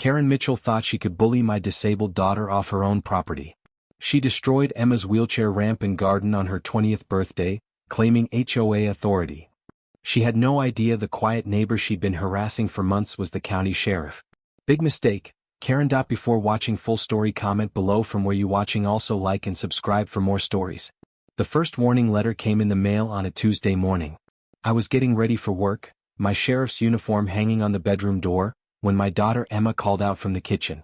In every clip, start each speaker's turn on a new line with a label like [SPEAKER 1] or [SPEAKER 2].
[SPEAKER 1] Karen Mitchell thought she could bully my disabled daughter off her own property. She destroyed Emma's wheelchair ramp and garden on her 20th birthday, claiming HOA authority. She had no idea the quiet neighbor she'd been harassing for months was the county sheriff. Big mistake, Karen. Before watching full story, comment below from where you watching. Also like and subscribe for more stories. The first warning letter came in the mail on a Tuesday morning. I was getting ready for work, my sheriff's uniform hanging on the bedroom door, when my daughter Emma called out from the kitchen.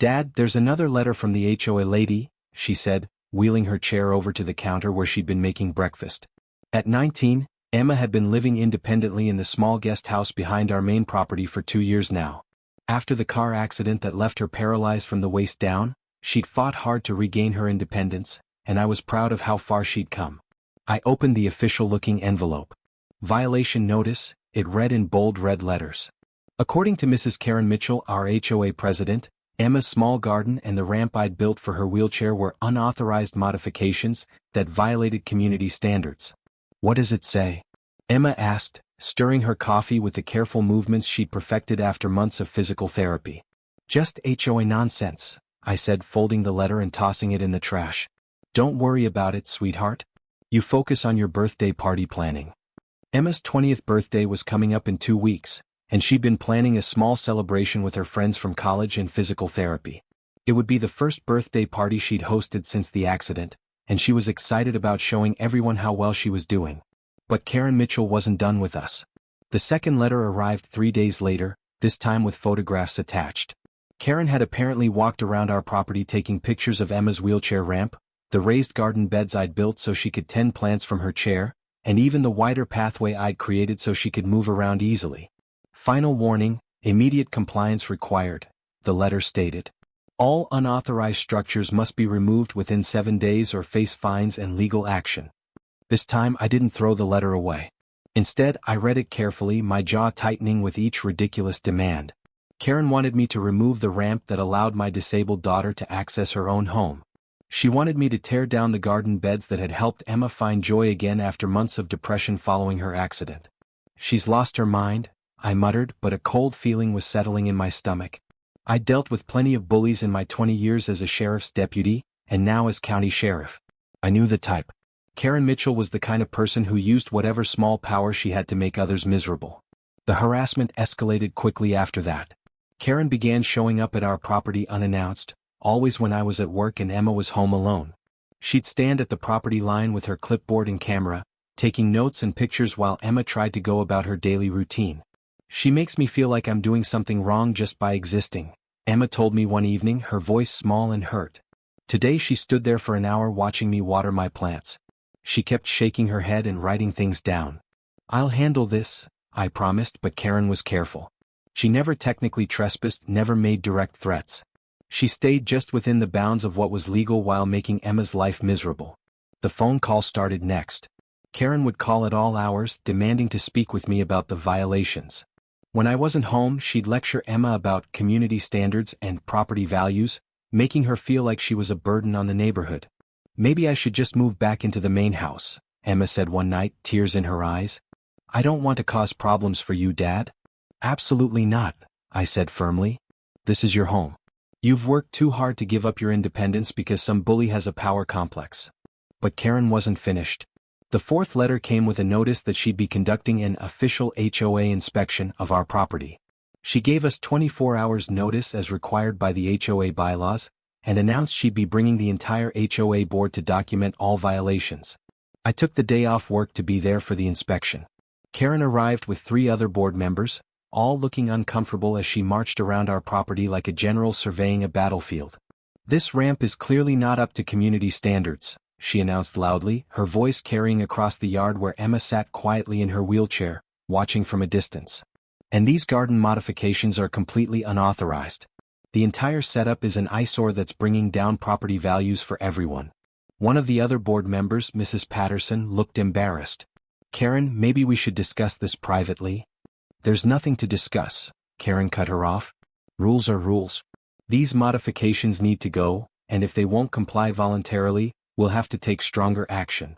[SPEAKER 1] "Dad, there's another letter from the HOA lady," she said, wheeling her chair over to the counter where she'd been making breakfast. At 19, Emma had been living independently in the small guest house behind our main property for 2 years now. After the car accident that left her paralyzed from the waist down, she'd fought hard to regain her independence, and I was proud of how far she'd come. I opened the official-looking envelope. Violation notice, it read in bold red letters. According to Mrs. Karen Mitchell, our HOA president, Emma's small garden and the ramp I'd built for her wheelchair were unauthorized modifications that violated community standards. "What does it say?" Emma asked, stirring her coffee with the careful movements she'd perfected after months of physical therapy. "Just HOA nonsense," I said, folding the letter and tossing it in the trash. "Don't worry about it, sweetheart. You focus on your birthday party planning." Emma's 20th birthday was coming up in 2 weeks, and she'd been planning a small celebration with her friends from college and physical therapy. It would be the first birthday party she'd hosted since the accident, and she was excited about showing everyone how well she was doing. But Karen Mitchell wasn't done with us. The second letter arrived 3 days later, this time with photographs attached. Karen had apparently walked around our property taking pictures of Emma's wheelchair ramp, the raised garden beds I'd built so she could tend plants from her chair, and even the wider pathway I'd created so she could move around easily. "Final warning, immediate compliance required," the letter stated. "All unauthorized structures must be removed within 7 days or face fines and legal action." This time I didn't throw the letter away. Instead, I read it carefully, my jaw tightening with each ridiculous demand. Karen wanted me to remove the ramp that allowed my disabled daughter to access her own home. She wanted me to tear down the garden beds that had helped Emma find joy again after months of depression following her accident. "She's lost her mind," I muttered, but a cold feeling was settling in my stomach. I'd dealt with plenty of bullies in my 20 years as a sheriff's deputy, and now as county sheriff. I knew the type. Karen Mitchell was the kind of person who used whatever small power she had to make others miserable. The harassment escalated quickly after that. Karen began showing up at our property unannounced, always when I was at work and Emma was home alone. She'd stand at the property line with her clipboard and camera, taking notes and pictures while Emma tried to go about her daily routine. "She makes me feel like I'm doing something wrong just by existing," Emma told me one evening, her voice small and hurt. Today she stood there for an hour watching me water my plants. She kept shaking her head and writing things down. "I'll handle this," I promised, but Karen was careful. She never technically trespassed, never made direct threats. She stayed just within the bounds of what was legal while making Emma's life miserable. The phone call started next. Karen would call at all hours, demanding to speak with me about the violations. When I wasn't home, she'd lecture Emma about community standards and property values, making her feel like she was a burden on the neighborhood. "Maybe I should just move back into the main house," Emma said one night, tears in her eyes. "I don't want to cause problems for you, Dad." "Absolutely not," I said firmly. "This is your home. You've worked too hard to give up your independence because some bully has a power complex." But Karen wasn't finished. The fourth letter came with a notice that she'd be conducting an official HOA inspection of our property. She gave us 24 hours notice as required by the HOA bylaws, and announced she'd be bringing the entire HOA board to document all violations. I took the day off work to be there for the inspection. Karen arrived with 3 other board members, all looking uncomfortable as she marched around our property like a general surveying a battlefield. "This ramp is clearly not up to community standards," she announced loudly, her voice carrying across the yard where Emma sat quietly in her wheelchair, watching from a distance. "And these garden modifications are completely unauthorized. The entire setup is an eyesore that's bringing down property values for everyone." One of the other board members, Mrs. Patterson, looked embarrassed. "Karen, maybe we should discuss this privately." "There's nothing to discuss," Karen cut her off. "Rules are rules. These modifications need to go, and if they won't comply voluntarily, we'll have to take stronger action."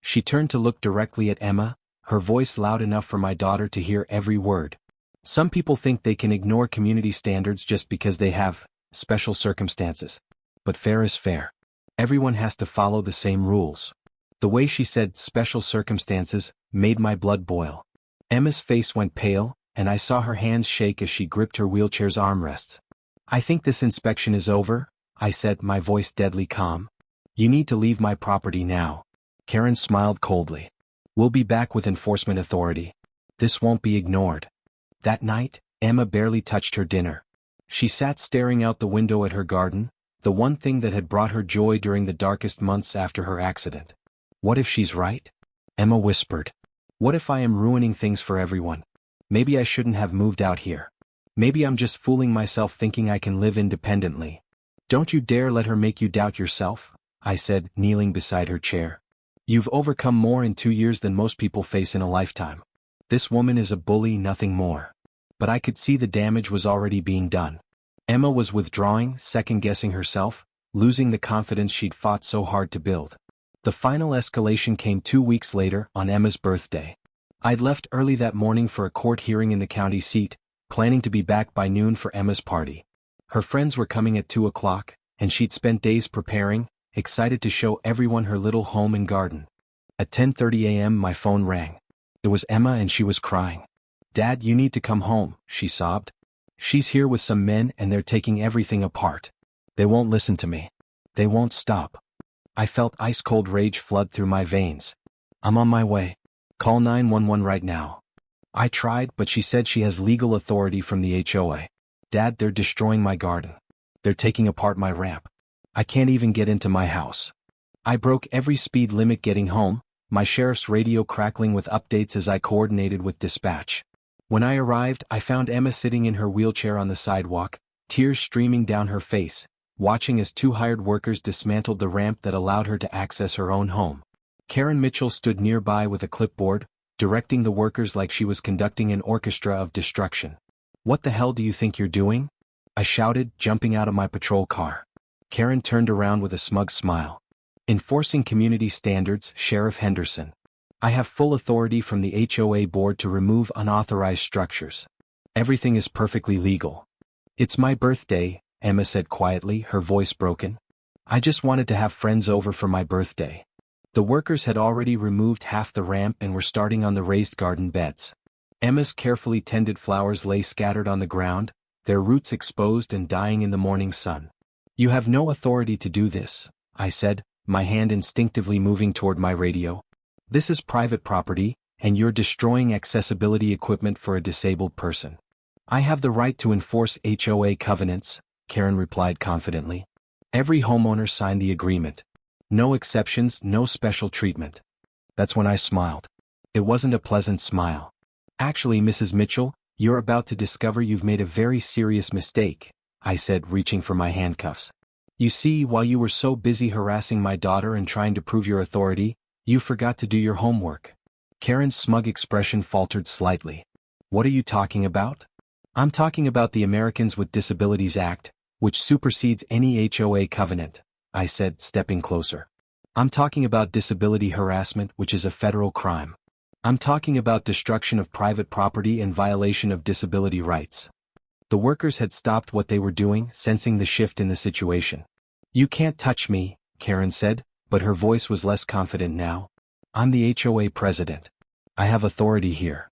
[SPEAKER 1] She turned to look directly at Emma, her voice loud enough for my daughter to hear every word. Some people think they can ignore community standards just because they have special circumstances. But fair is fair. Everyone has to follow the same rules. The way she said special circumstances made my blood boil. Emma's face went pale, and I saw her hands shake as she gripped her wheelchair's armrests. I think this inspection is over, I said, my voice deadly calm. You need to leave my property now. Karen smiled coldly. We'll be back with enforcement authority. This won't be ignored. That night, Emma barely touched her dinner. She sat staring out the window at her garden, the one thing that had brought her joy during the darkest months after her accident. What if she's right? Emma whispered. What if I am ruining things for everyone? Maybe I shouldn't have moved out here. Maybe I'm just fooling myself thinking I can live independently. Don't you dare let her make you doubt yourself, I said, kneeling beside her chair. You've overcome more in 2 years than most people face in a lifetime. This woman is a bully, nothing more. But I could see the damage was already being done. Emma was withdrawing, second-guessing herself, losing the confidence she'd fought so hard to build. The final escalation came 2 weeks later, on Emma's birthday. I'd left early that morning for a court hearing in the county seat, planning to be back by noon for Emma's party. Her friends were coming at 2 o'clock, and she'd spent days preparing, excited to show everyone her little home and garden. At 10:30 a.m. my phone rang. It was Emma and she was crying. Dad, you need to come home, she sobbed. She's here with some men and they're taking everything apart. They won't listen to me. They won't stop. I felt ice-cold rage flood through my veins. I'm on my way. Call 911 right now. I tried, but she said she has legal authority from the HOA. Dad, they're destroying my garden. They're taking apart my ramp. I can't even get into my house. I broke every speed limit getting home, my sheriff's radio crackling with updates as I coordinated with dispatch. When I arrived, I found Emma sitting in her wheelchair on the sidewalk, tears streaming down her face, watching as 2 hired workers dismantled the ramp that allowed her to access her own home. Karen Mitchell stood nearby with a clipboard, directing the workers like she was conducting an orchestra of destruction. What the hell do you think you're doing? I shouted, jumping out of my patrol car. Karen turned around with a smug smile. Enforcing community standards, Sheriff Henderson. I have full authority from the HOA board to remove unauthorized structures. Everything is perfectly legal. It's my birthday, Emma said quietly, her voice broken. I just wanted to have friends over for my birthday. The workers had already removed half the ramp and were starting on the raised garden beds. Emma's carefully tended flowers lay scattered on the ground, their roots exposed and dying in the morning sun. You have no authority to do this, I said, my hand instinctively moving toward my radio. This is private property, and you're destroying accessibility equipment for a disabled person. I have the right to enforce HOA covenants, Karen replied confidently. Every homeowner signed the agreement. No exceptions, no special treatment. That's when I smiled. It wasn't a pleasant smile. Actually, Mrs. Mitchell, you're about to discover you've made a very serious mistake, I said, reaching for my handcuffs. You see, while you were so busy harassing my daughter and trying to prove your authority, you forgot to do your homework. Karen's smug expression faltered slightly. What are you talking about? I'm talking about the Americans with Disabilities Act, which supersedes any HOA covenant, I said, stepping closer. I'm talking about disability harassment, which is a federal crime. I'm talking about destruction of private property and violation of disability rights. The workers had stopped what they were doing, sensing the shift in the situation. You can't touch me, Karen said, but her voice was less confident now. I'm the HOA president. I have authority here.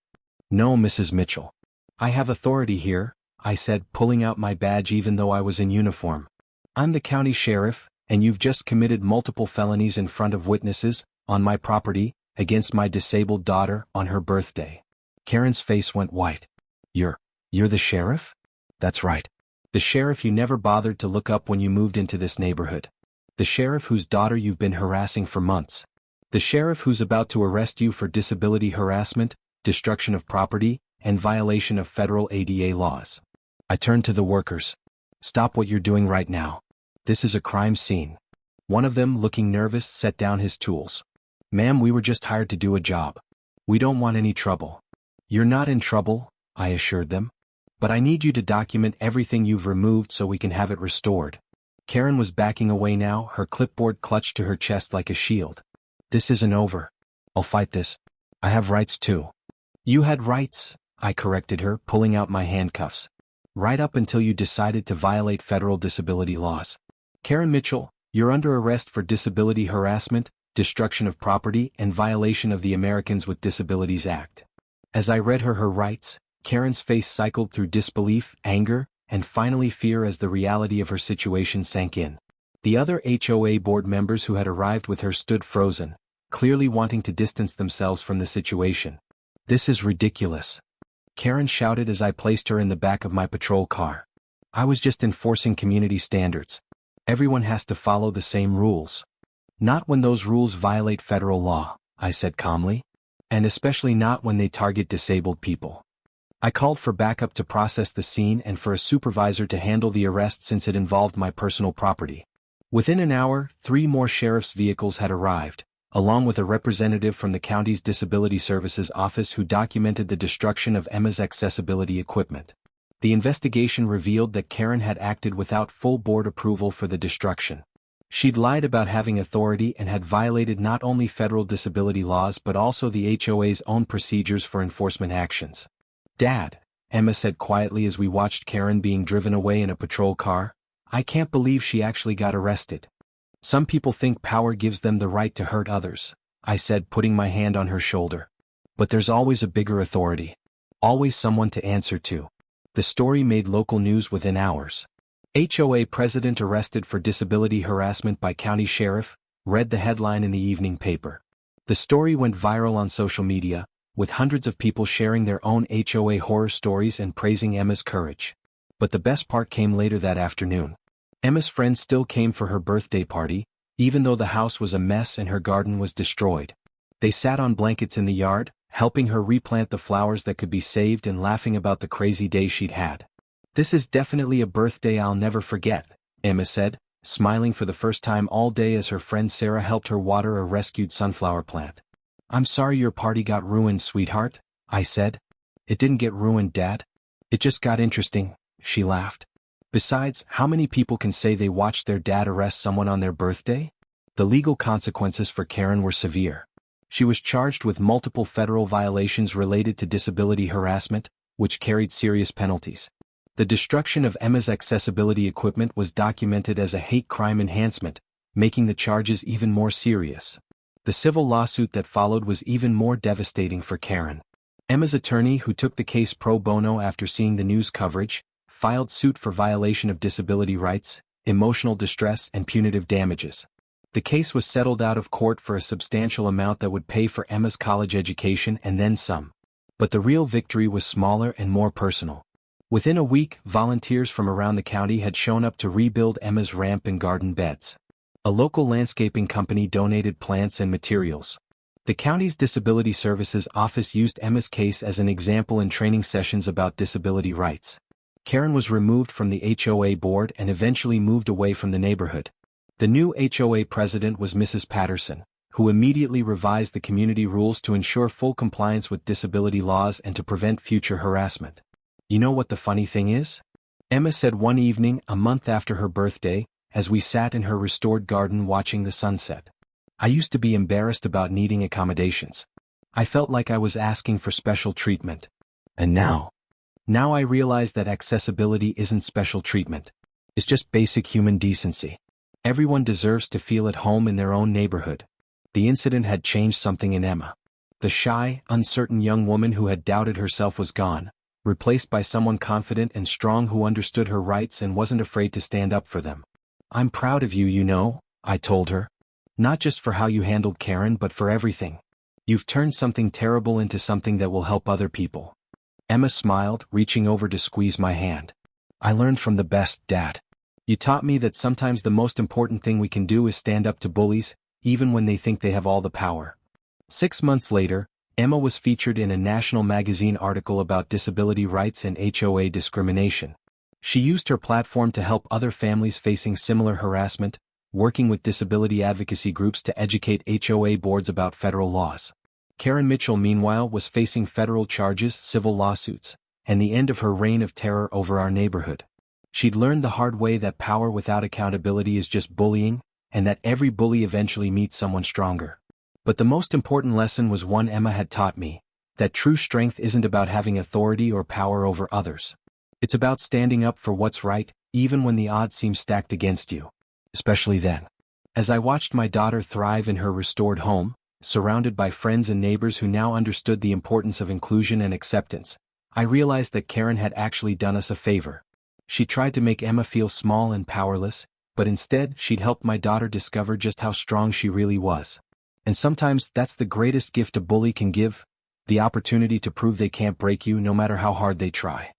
[SPEAKER 1] No, Mrs. Mitchell. I have authority here, I said, pulling out my badge even though I was in uniform. I'm the county sheriff, and you've just committed multiple felonies in front of witnesses, on my property, against my disabled daughter, on her birthday. Karen's face went white. You're the sheriff? That's right. The sheriff you never bothered to look up when you moved into this neighborhood. The sheriff whose daughter you've been harassing for months. The sheriff who's about to arrest you for disability harassment, destruction of property, and violation of federal ADA laws. I turned to the workers. Stop what you're doing right now. This is a crime scene. One of them, looking nervous, set down his tools. Ma'am, we were just hired to do a job. We don't want any trouble. You're not in trouble, I assured them. But I need you to document everything you've removed so we can have it restored. Karen was backing away now, her clipboard clutched to her chest like a shield. This isn't over. I'll fight this. I have rights too. You had rights, I corrected her, pulling out my handcuffs. Right up until you decided to violate federal disability laws. Karen Mitchell, you're under arrest for disability harassment, destruction of property, and violation of the Americans with Disabilities Act. As I read her rights, Karen's face cycled through disbelief, anger, and finally fear as the reality of her situation sank in. The other HOA board members who had arrived with her stood frozen, clearly wanting to distance themselves from the situation. This is ridiculous, Karen shouted as I placed her in the back of my patrol car. I was just enforcing community standards. Everyone has to follow the same rules. Not when those rules violate federal law, I said calmly. And especially not when they target disabled people. I called for backup to process the scene and for a supervisor to handle the arrest since it involved my personal property. Within an hour, 3 more sheriff's vehicles had arrived, along with a representative from the county's Disability Services office who documented the destruction of Emma's accessibility equipment. The investigation revealed that Karen had acted without full board approval for the destruction. She'd lied about having authority and had violated not only federal disability laws but also the HOA's own procedures for enforcement actions. Dad, Emma said quietly as we watched Karen being driven away in a patrol car, I can't believe she actually got arrested. Some people think power gives them the right to hurt others, I said, putting my hand on her shoulder. But there's always a bigger authority. Always someone to answer to. The story made local news within hours. HOA president arrested for disability harassment by county sheriff, read the headline in the evening paper. The story went viral on social media, with hundreds of people sharing their own HOA horror stories and praising Emma's courage. But the best part came later that afternoon. Emma's friends still came for her birthday party, even though the house was a mess and her garden was destroyed. They sat on blankets in the yard, helping her replant the flowers that could be saved and laughing about the crazy day she'd had. This is definitely a birthday I'll never forget, Emma said, smiling for the first time all day as her friend Sarah helped her water a rescued sunflower plant. I'm sorry your party got ruined, sweetheart, I said. It didn't get ruined, Dad. It just got interesting, she laughed. Besides, how many people can say they watched their dad arrest someone on their birthday? The legal consequences for Karen were severe. She was charged with multiple federal violations related to disability harassment, which carried serious penalties. The destruction of Emma's accessibility equipment was documented as a hate crime enhancement, making the charges even more serious. The civil lawsuit that followed was even more devastating for Karen. Emma's attorney, who took the case pro bono after seeing the news coverage, filed suit for violation of disability rights, emotional distress, and punitive damages. The case was settled out of court for a substantial amount that would pay for Emma's college education and then some. But the real victory was smaller and more personal. Within a week, volunteers from around the county had shown up to rebuild Emma's ramp and garden beds. A local landscaping company donated plants and materials. The county's Disability Services office used Emma's case as an example in training sessions about disability rights. Karen was removed from the HOA board and eventually moved away from the neighborhood. The new HOA president was Mrs. Patterson, who immediately revised the community rules to ensure full compliance with disability laws and to prevent future harassment. You know what the funny thing is? Emma said one evening, a month after her birthday, as we sat in her restored garden watching the sunset. I used to be embarrassed about needing accommodations. I felt like I was asking for special treatment. And now I realize that accessibility isn't special treatment. It's just basic human decency. Everyone deserves to feel at home in their own neighborhood. The incident had changed something in Emma. The shy, uncertain young woman who had doubted herself was gone, replaced by someone confident and strong who understood her rights and wasn't afraid to stand up for them. I'm proud of you, you know, I told her. Not just for how you handled Karen but for everything. You've turned something terrible into something that will help other people. Emma smiled, reaching over to squeeze my hand. I learned from the best, Dad. You taught me that sometimes the most important thing we can do is stand up to bullies, even when they think they have all the power. 6 months later, Emma was featured in a national magazine article about disability rights and HOA discrimination. She used her platform to help other families facing similar harassment, working with disability advocacy groups to educate HOA boards about federal laws. Karen Mitchell, meanwhile, was facing federal charges, civil lawsuits, and the end of her reign of terror over our neighborhood. She'd learned the hard way that power without accountability is just bullying, and that every bully eventually meets someone stronger. But the most important lesson was one Emma had taught me: that true strength isn't about having authority or power over others. It's about standing up for what's right, even when the odds seem stacked against you. Especially then. As I watched my daughter thrive in her restored home, surrounded by friends and neighbors who now understood the importance of inclusion and acceptance, I realized that Karen had actually done us a favor. She tried to make Emma feel small and powerless, but instead she'd helped my daughter discover just how strong she really was. And sometimes that's the greatest gift a bully can give, the opportunity to prove they can't break you no matter how hard they try.